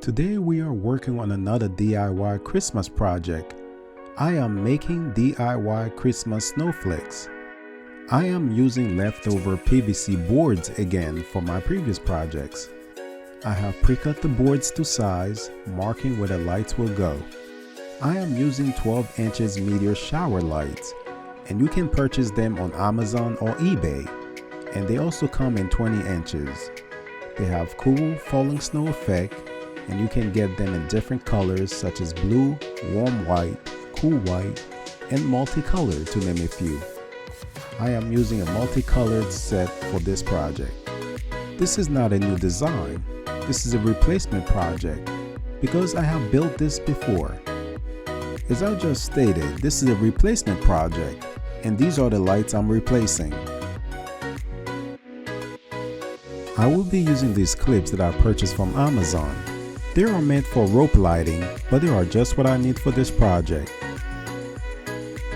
Today we are working on another DIY Christmas project. I am making DIY Christmas snowflakes. I am using leftover PVC boards again for my previous projects. I have pre-cut the boards to size, marking where the lights will go. I am using 12 inches meteor shower lights, and you can purchase them on Amazon or eBay, and they also come in 20 inches. They have cool falling snow effect, and you can get them in different colors such as blue, warm white, cool white, and multicolored, to name a few. I am using a multicolored set for this project. This is not a new design. This is a replacement project because I have built this before. As I just stated, this is a replacement project, and these are the lights I'm replacing. I will be using these clips that I purchased from Amazon. They are meant for rope lighting, but they are just what I need for this project.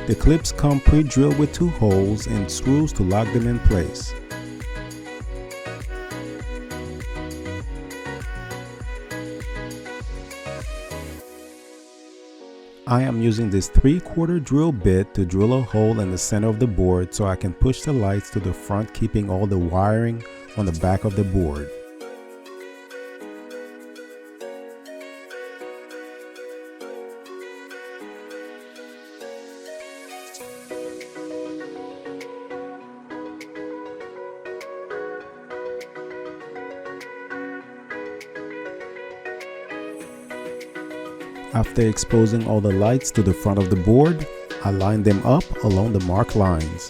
The clips come pre-drilled with 2 holes and screws to lock them in place. I am using this 3/4 drill bit to drill a hole in the center of the board so I can push the lights to the front, keeping all the wiring on the back of the board. After exposing all the lights to the front of the board, I line them up along the marked lines.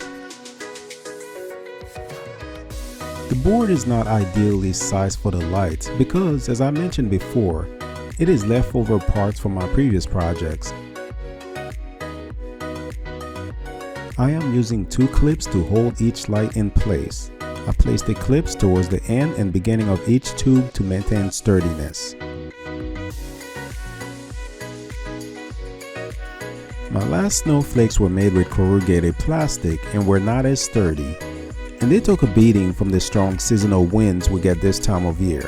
The board is not ideally sized for the lights because, as I mentioned before, it is leftover parts from my previous projects. I am using 2 clips to hold each light in place. I place the clips towards the end and beginning of each tube to maintain sturdiness. My last snowflakes were made with corrugated plastic and were not as sturdy, and they took a beating from the strong seasonal winds we get this time of year.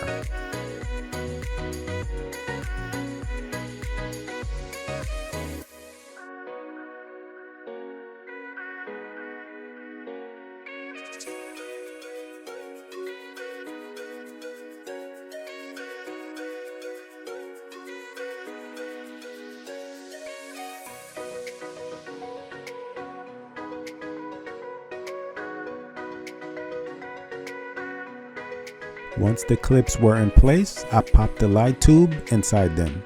Once the clips were in place, I popped the light tube inside them.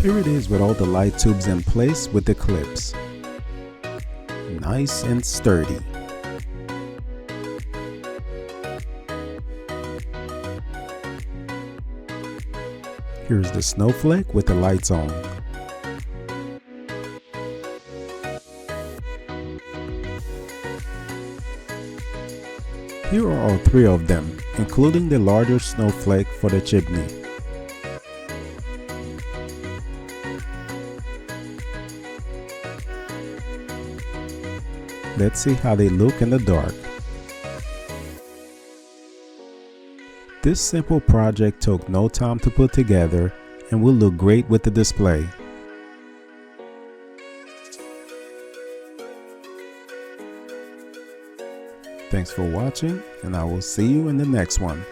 Here it is with all the light tubes in place with the clips. Nice and sturdy. Here's the snowflake with the lights on. Here are all 3 of them, including the larger snowflake for the chimney. Let's see how they look in the dark. This simple project took no time to put together and will look great with the display. Thanks for watching, and I will see you in the next one.